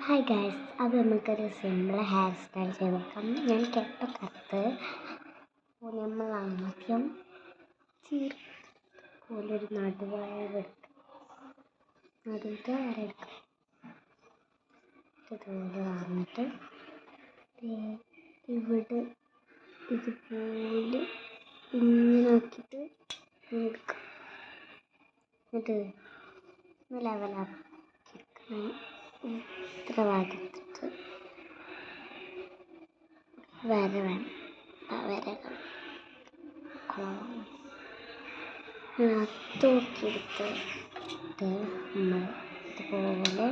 Hi guys, അത് നമുക്കൊരു simple hair style ചെയ്ത് നോക്കാം. ഞാൻ കെട്ടൊക്കത്ത് നമ്മൾ ആദ്യം പോലൊരു നടുവരയെടുക്കും. നടുവിട്ട് വരയെടുക്കും. ഇതുപോലെ വന്നിട്ട് ഇവിടെ ഇതുപോലെ ഇങ്ങനെ ആക്കിയിട്ട് എടുക്കും. എന്നിട്ട് ലെവലാക്കി ഇത്ര ഭാഗത്തിട്ട് വര വേണം. വരകൾ തൂക്കിയെടുത്തിട്ട് നമ്മൾ ഇതുപോലെ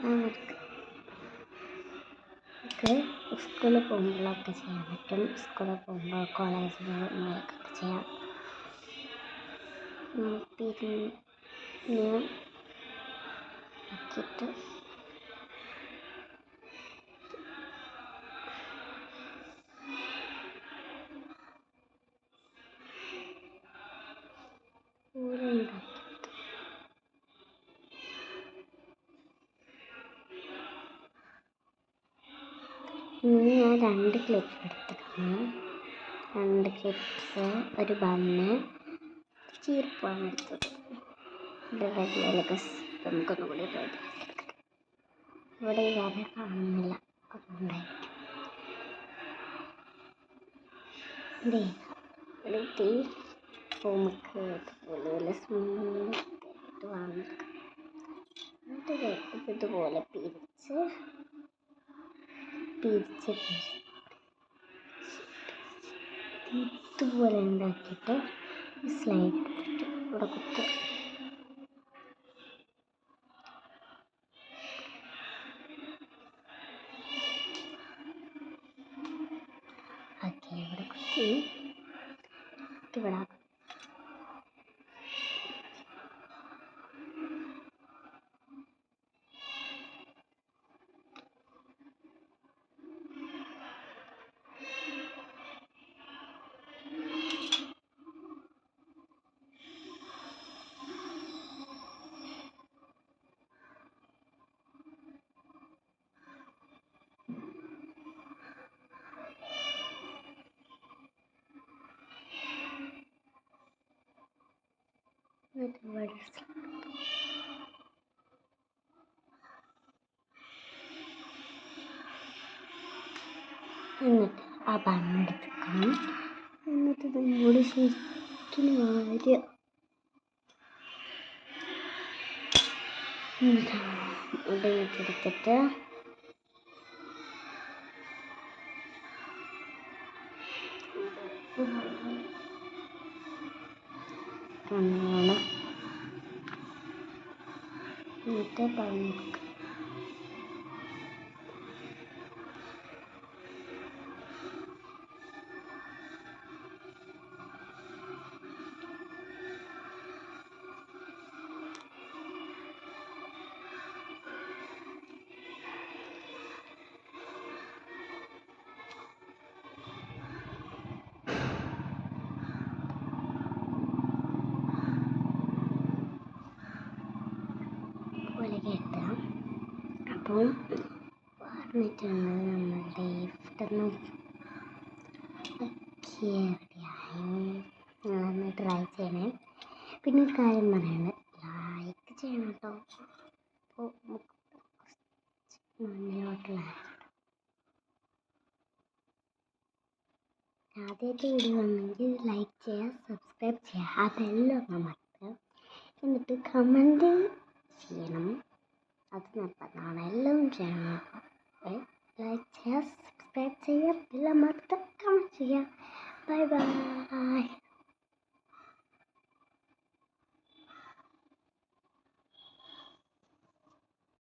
നമുക്ക് സ്കൂളിൽ പോകുമ്പോഴൊക്കെ ചെയ്യാൻ പറ്റും. സ്കൂളിൽ പോകുമ്പോൾ കോളേജിൽ പോകുമ്പോഴൊക്കെ ചെയ്യാം. പിന്നെ ആക്കിയിട്ട് ഇനി ഞാൻ 2 ക്ലിപ്പ് എടുത്തിട്ടാണ്. 2 ക്ലിപ്സ്, ഒരു ബണ്ണ്, ചീർപ്പാണ് എടുത്തത്. റെഡിയാക്കി നമുക്കൊന്നും കൂടി റെഡിയാക്കി. ഇവിടെ ഈ വര കാണുന്നില്ല, അതുകൊണ്ടായിരിക്കും. എന്നിട്ട് നമുക്ക് ഇതുപോലെ സ്മൂത്ത് വാങ്ങിക്കാം. എന്നിട്ട് ഇതുപോലെ പിരിച്ച് ഇതുപോലെ ഉണ്ടാക്കിയിട്ട് സ്ലൈഡ് എടുത്തിട്ട് ഇവിടെ കുത്തുക. ഓക്കെ, ഇവിടെ കുത്തി ഇവിടെ എന്നിട്ട് ആ ബണ്ണെടുക്കണം. എന്നിട്ട് ഇതും കൂടി ശരിക്കും വാരുക. എടുത്തിട്ട് എന്നിട്ട് ബണ്ണെടുക്കുക. പോലെ കെട്ടാം. അപ്പോൾ പറഞ്ഞിട്ടുണ്ട് നമ്മളുടെ ഇഫ്റ്ററിന് റെഡിയായി. നിങ്ങളൊന്ന് ട്രൈ ചെയ്യണേ. പിന്നെ ഒരു കാര്യം പറയാനുണ്ട്, ലൈക്ക് ചെയ്യണം കേട്ടോ. അപ്പോൾ മുന്നിലോട്ടുള്ള ആദ്യമായിട്ട് വീഡിയോ വന്നെങ്കിൽ ലൈക്ക് ചെയ്യുക, സബ്സ്ക്രൈബ് ചെയ്യുക, അതെല്ലാം നമുക്ക്. എന്നിട്ട് കമൻറ്റ് ചെയ്യണം, അത് നിർബന്ധമാണ്. എല്ലാം ചെയ്യണം. ലൈക്ക് ചെയ്യുക, സബ്സ്ക്രൈബ് ചെയ്യുക, എല്ലാം മൊത്തം കമൻറ്റ് ചെയ്യുക. Bye bye.